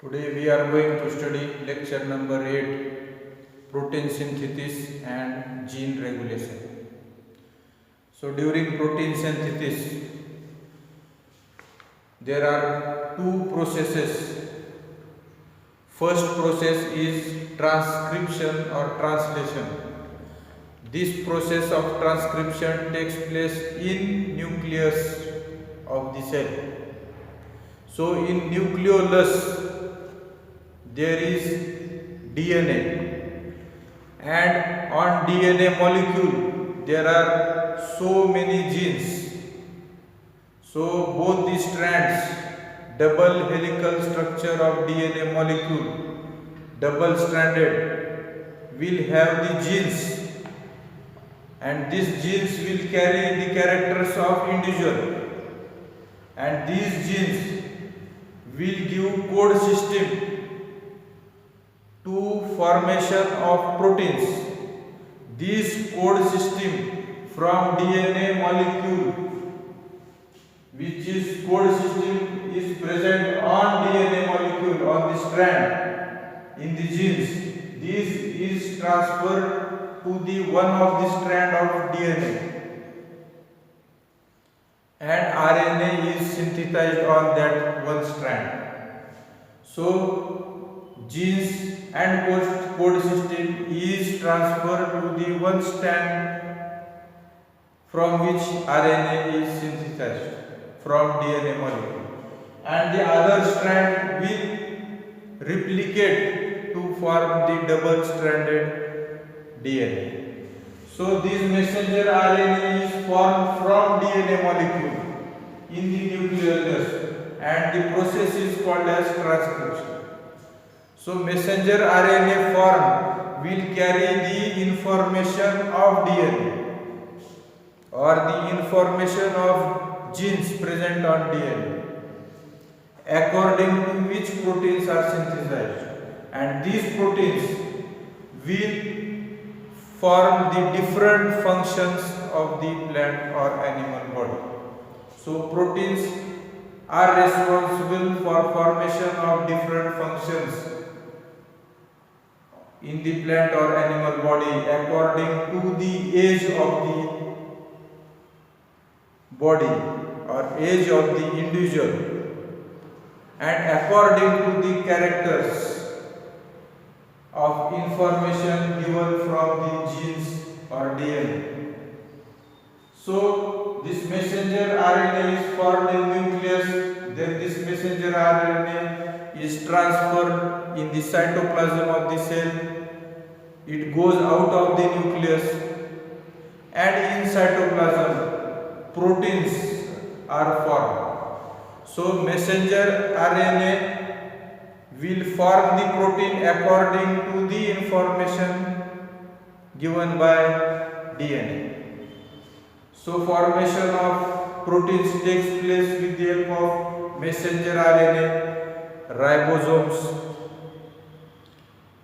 Today we are going to study lecture number 8, protein synthesis and gene regulation. So during protein synthesis there are two processes. First process is transcription or translation. This process of transcription takes place in nucleus of the cell. So in nucleolus there is DNA, and on DNA molecule there are so many genes. So both the strands, double helical structure of DNA molecule, double stranded, will have the genes, and these genes will carry the characters of individual, and these genes will give code system to formation of proteins. This code system from DNA molecule, which is code system is present on DNA molecule on the strand in the genes. This is transferred to the one of the strand of DNA, and RNA is synthesized on that one strand. So genes and code system is transferred to the one strand from which RNA is synthesized from DNA molecule, and the other strand will replicate to form the double stranded DNA. So this messenger RNA is formed from DNA molecule in the nucleus, and the process is called as transcription. So messenger RNA form will carry the information of DNA or the information of genes present on DNA, according to which proteins are synthesized, and these proteins will form the different functions of the plant or animal body. So proteins are responsible for formation of different functions in the plant or animal body according to the age of the body or age of the individual, and according to the characters of information given from the genes or DNA. So this messenger RNA is formed in nucleus, then this messenger RNA is transferred in the cytoplasm of the cell. It goes out of the nucleus, and in cytoplasm proteins are formed. So messenger RNA will form the protein according to the information given by DNA. So formation of proteins takes place with the help of messenger RNA, ribosomes,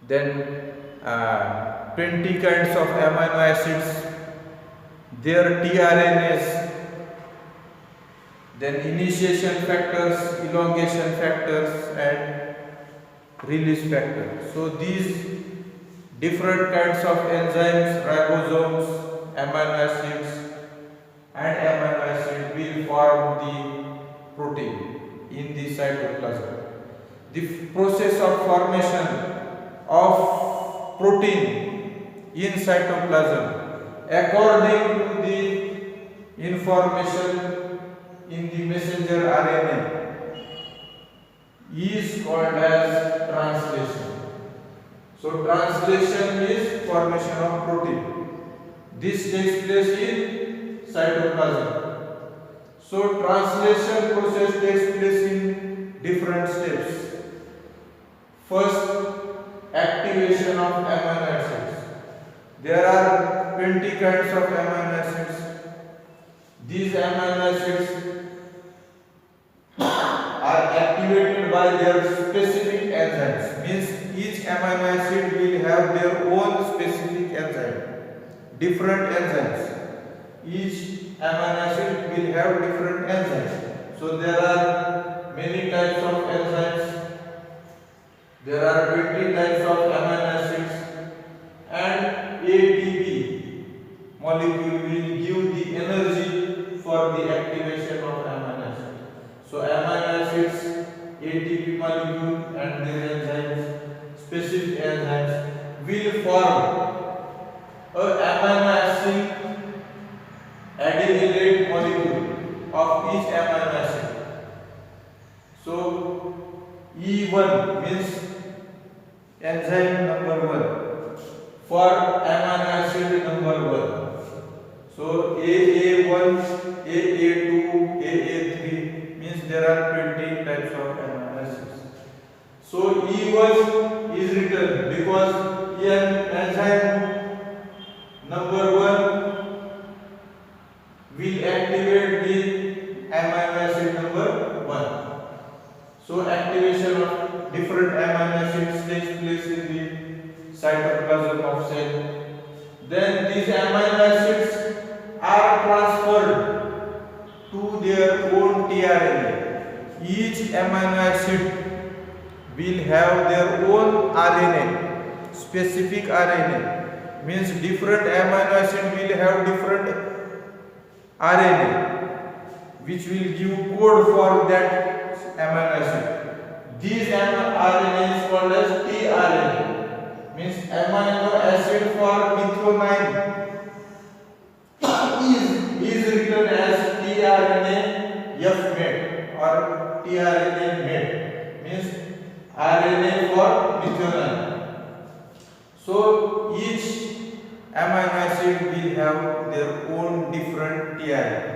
then 20 kinds of amino acids, their tRNAs, then initiation factors, elongation factors, and release factors. So these different kinds of enzymes, ribosomes, amino acids, and amino acid will form the protein in the cytoplasm. The process of formation of protein in cytoplasm according to the information in the messenger RNA is called as translation. So translation is formation of protein. This takes place in cytoplasm. So translation process takes place in different steps. First, activation of amino acids. There are 20 kinds of amino acids. These amino acids are activated by their specific enzymes. Means each amino acid will have their own specific enzyme. Different enzymes. Each amino acid will have different enzymes. So there are many types of enzymes There are 20 types of amino acids, and ATP molecule will give the energy for the activation of amino acid. So amino acids, ATP molecule and their enzymes, specific enzymes will form a amino acid adenylate molecule of each amino acid. So E1 means enzyme number 1 for amino acid number 1. So AA1, AA2, AA3 means there are 20 types of amino acids. So E1 is written because enzyme number 1 will activate the amino acid number 1. So activation of different amino acids takes place in the cytoplasm of cell. Then these amino acids are transferred to their own tRNA. Each amino acid will have their own RNA, specific RNA. Means different amino acid will have different RNA, which will give code for that amino acid. These RNA is called as tRNA. Means amino acid for methionine is written as tRNA F-mate or tRNA mate. Means RNA for methionine. So each amino acid will have their own different tRNA,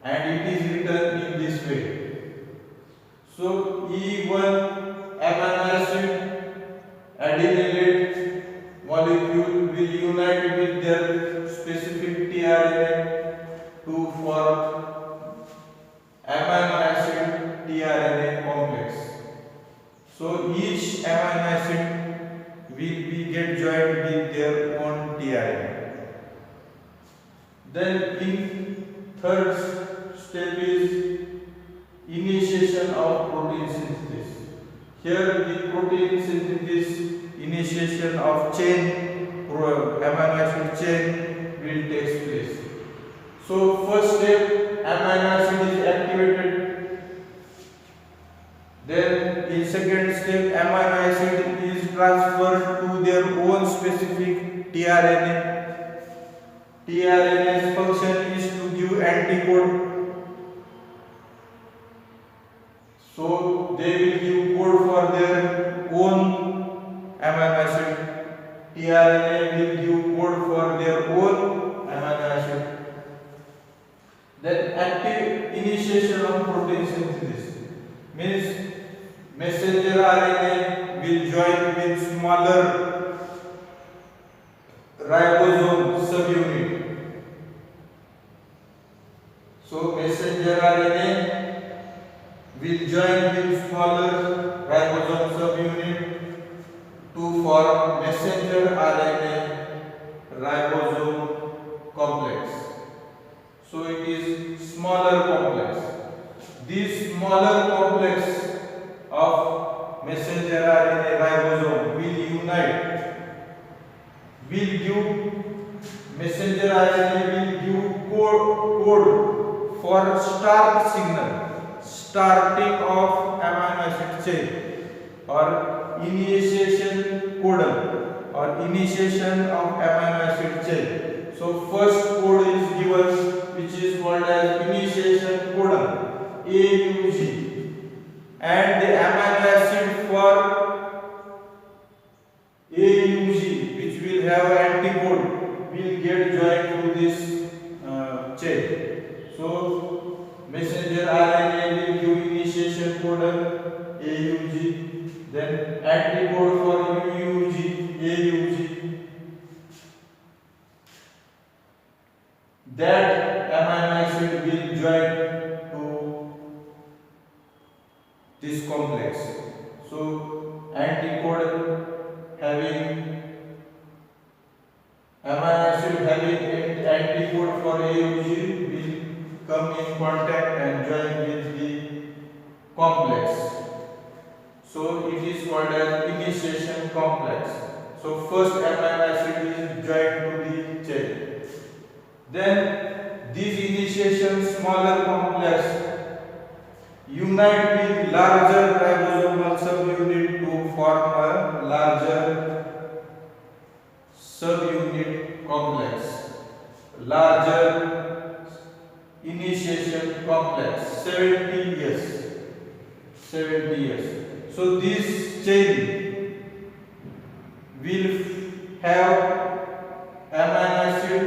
and it is written in this way. So E1 amino acid adenylate molecule will unite with their specific tRNA to form amino acid tRNA complex. So each amino acid will be get joined with their own tRNA. Then in third step is initiation of protein synthesis. Here the protein synthesis, initiation of chain, amino acid chain will take place. So first step, amino acid is activated. Then in second step, amino acid is transferred to their own specific tRNA. tRNA's function is to give anticode. So they will give code for their own amino acid. tRNA will give code for their own amino acid. Then active initiation of protein synthesis means messenger RNA will join with smaller ribosome subunit. So messenger RNA will join with smaller ribosome subunit to form messenger RNA ribosome complex. So it is smaller complex. This smaller complex of messenger RNA ribosome will unite, will give messenger RNA will give code for start signal, starting of amino acid chain, or initiation codon or initiation of amino acid chain. So first code is given, which is called as initiation codon AUG, and the amino acid for AUG, which will have anticode, will get joined to this chain. So messenger RNA will give initiation codon AUG, then anticode for UUG, AUG. That amino acid will join to this complex. So anticode having amino acid having anticode for AUG will come in contact and join with the complex. So it is called as initiation complex. So first amino acid is joined to the chain. Then these initiation smaller complex unite with larger ribosomal subunit to form a larger subunit complex. Larger initiation complex. 70 years. 70 years. So this chain will have amino acid,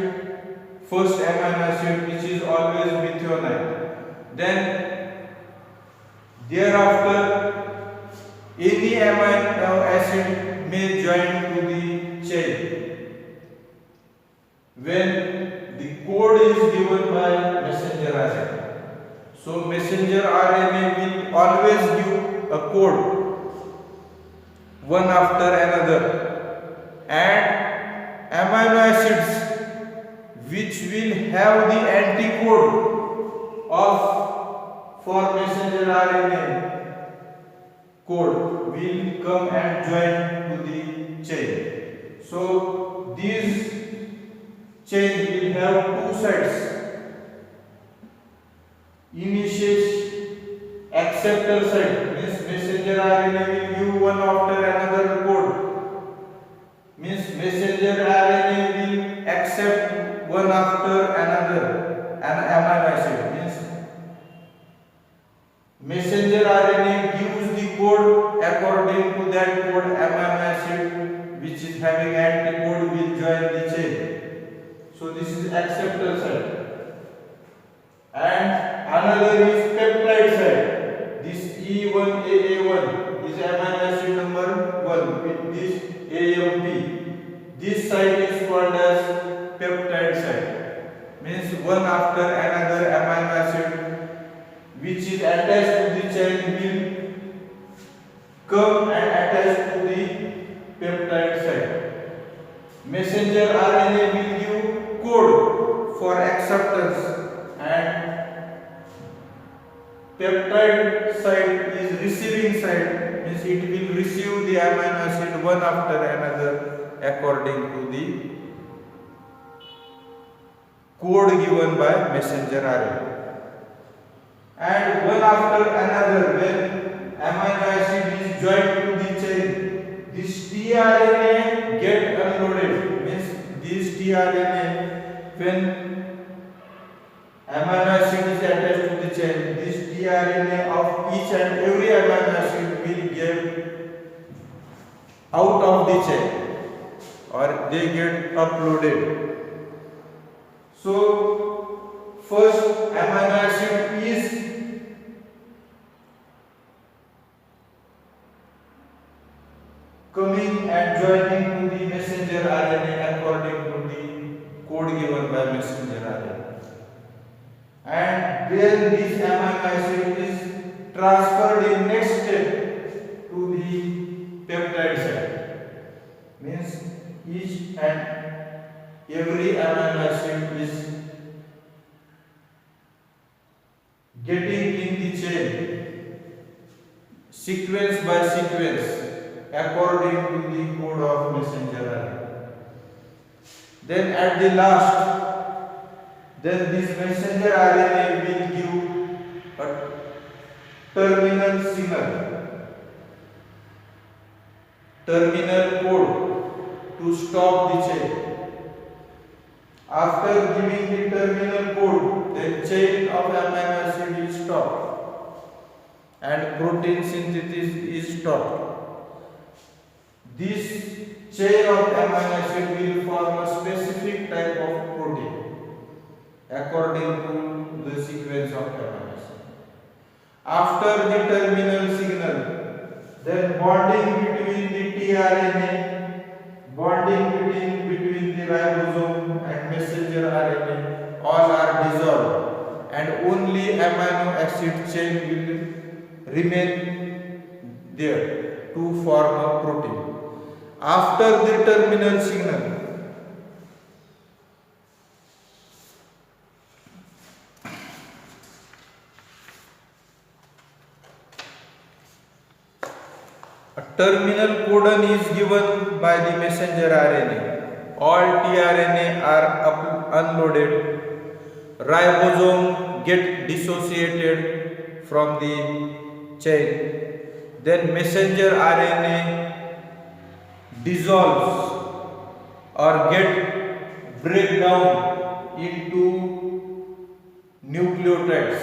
first amino acid which is always methionine. Then thereafter any amino acid may join to the chain when the code is given by messenger RNA. So messenger RNA will always give a code one after another, and amino acids which will have the anticode of for messenger RNA code will come and join to the chain. So these chain will have two sides. Initiate acceptor side means messenger RNA will give one after another code. Means messenger RNA will accept one after another an amino acid. Means messenger RNA gives the code, according to that code amino acid which is having anticode will join the chain. So this is acceptor side. And another is peptide side. This E1AA1 is amino acid number 1 with this AMP. This side is called as peptide side. Means one after another amino acid which is attached to the chain will come and attach to the peptide side. Messenger RNA will give code for acceptance, and peptide side is receiving side, means it will receive the amino acid one after another according to the code given by messenger RNA. And one after another when amino acid is joined to the chain, this tRNA get unloaded. Means this tRNA when amino acid is attached to the chain, this tRNA of each and every amino acid will get out of the chain or they get uploaded. So first amino acid is coming and joining to the messenger RNA according to the code given by messenger RNA. And then this amino acid is transferred in next step to the peptide side. Means each and every amino acid is getting in the chain sequence by sequence according to the code of messenger RNA. Then at the last, then this messenger RNA will give a terminal signal, terminal code to stop the chain. After giving the terminal code, the chain of amino acid is stopped and protein synthesis is stopped. This chain of amino acid will form a specific type of protein according to the sequence of amino acid. After the terminal signal, then bonding between the tRNA, bonding between the ribosome and messenger RNA all are dissolved, and only amino acid chain will remain there to form a protein. After the terminal signal, A terminal codon is given by the messenger RNA. All tRNA are unloaded. Ribosome get dissociated from the chain. Then messenger RNA dissolves or get breakdown into nucleotides.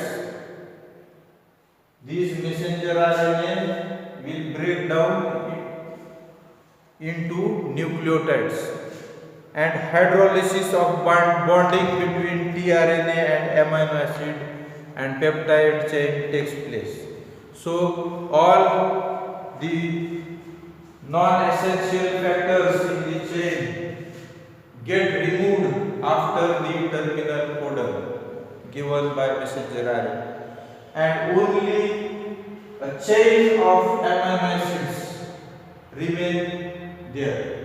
These messenger RNA will break down into nucleotides, and hydrolysis of bonding between tRNA and amino acid and peptide chain takes place. So all the non-essential factors in the chain get removed after the terminal codon given by messenger RNA, and only a chain of amino acids remain there.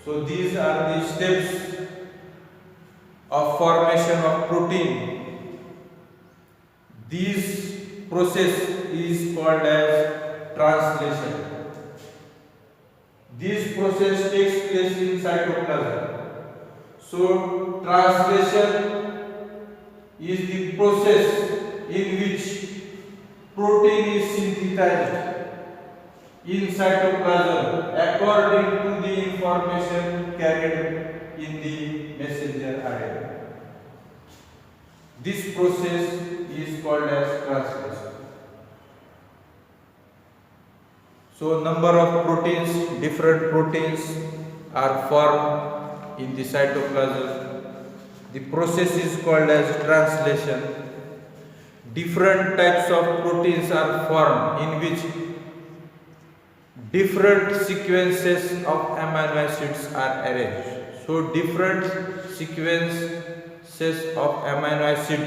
So these are the steps of formation of protein. This process is called as translation. This process takes place in cytoplasm. So translation is the process in which protein is synthesized in cytoplasm according to the information carried in the messenger RNA. This process is called as translation. So number of proteins, different proteins are formed in the cytoplasm. The process is called as translation. Different types of proteins are formed in which different sequences of amino acids are arranged. So different sequences of amino acid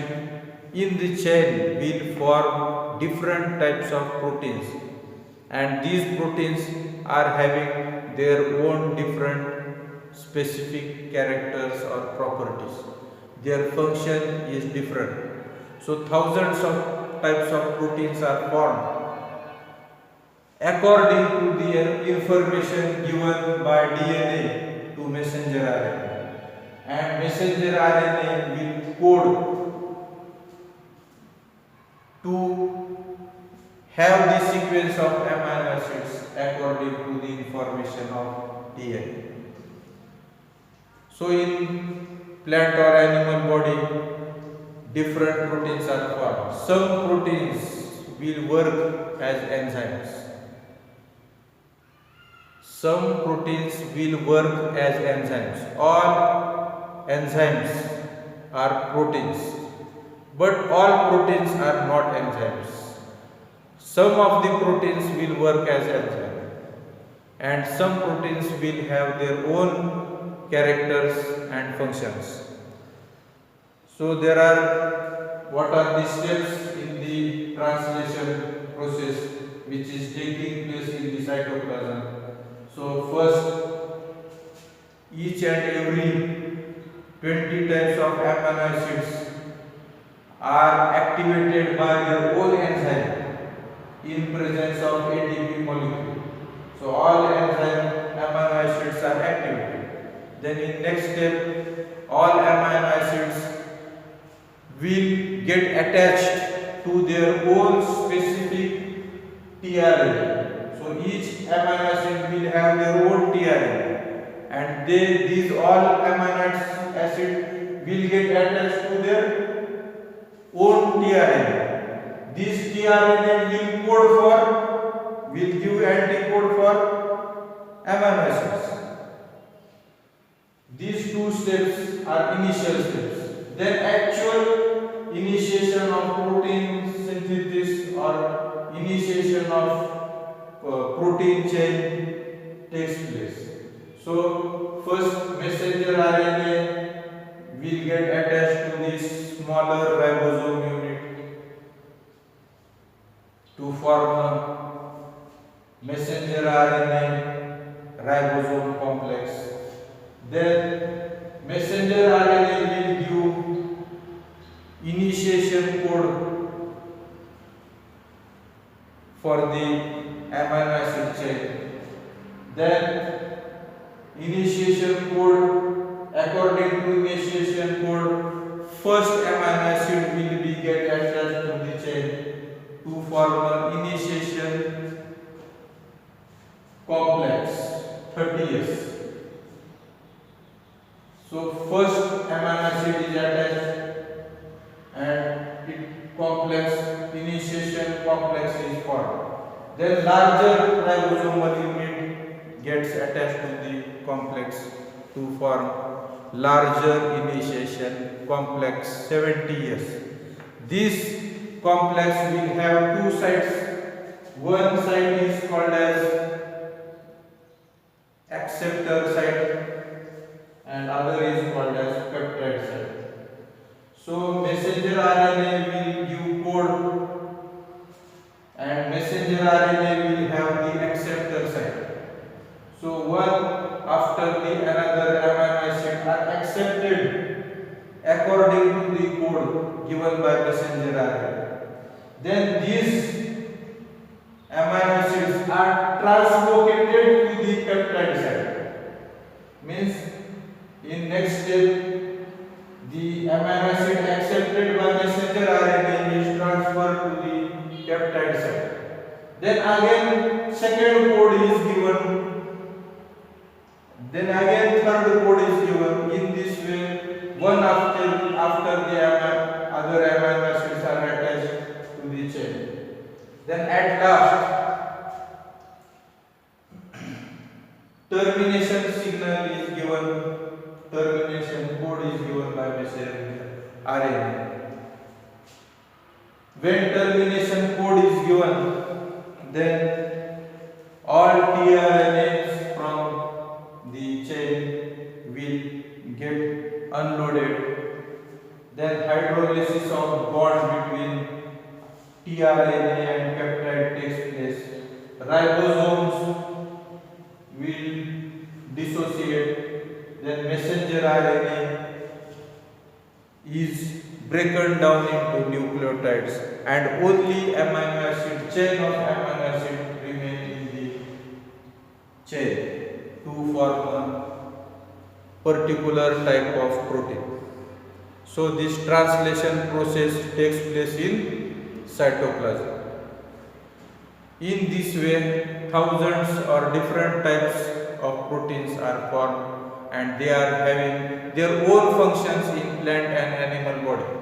in the chain will form different types of proteins, and these proteins are having their own different specific characters or properties. Their function is different. So thousands of types of proteins are formed according to the information given by DNA to messenger RNA, and messenger RNA will code to have the sequence of amino acids according to the information of DNA. So in plant or animal body, different proteins are formed. Some proteins will work as enzymes. Some proteins will work as enzymes. All enzymes are proteins, but all proteins are not enzymes. Some of the proteins will work as enzymes, and some proteins will have their own characters and functions. So there are, what are the steps in the translation process which is taking place in the cytoplasm? So first, each and every 20 types of amino acids are activated by their own enzyme in presence of ATP molecule. So all enzyme amino acids are activated. Then in next step, all amino acids will get attached to their own specific tRNA. So each amino acid will have their own tRNA, and these all amino acid will get attached to their own tRNA. This tRNA will give anticode for amino acids. These two steps are initial steps. Then actual initiation of protein synthesis or initiation of protein chain takes place. So first, messenger RNA will get attached to this smaller ribosome unit to form a messenger RNA ribosome complex. Then messenger RNA will give initiation code for the amino acid chain. Then initiation code, according to initiation code, first amino acid will be get attached to the chain to form an initiation complex 30S. So first amino acid is attached and it complex initiation complex is formed. Then larger ribosomal unit gets attached to the complex to form larger initiation complex 70S. This complex will have two sites. One site is called as acceptor site and other is called as peptide site. So messenger RNA will give code and messenger RNA will have the acceptor site. So one after the another amino acid are accepted according to the code given by messenger RNA. Then these amino acids are translocated to the peptide site. Means in next step the amino acid accepted by messenger RNA is transferred to the peptide site. Then again second code is given. Then again third code is given. In this way, one after the other amino acids are attached to the chain. Then at last, termination signal is given. Termination code is given by messenger RNA. When termination code is given, then all tRNAs from the chain will get unloaded. Then hydrolysis of bond between tRNA and peptide takes place. Ribosomes will dissociate. Then messenger RNA is broken down into nucleotides and only amino acid chain of amino acid remain in the chain to form a particular type of protein. So this translation process takes place in cytoplasm. In this way, thousands or different types of proteins are formed and they are having their own functions in plant and animal body.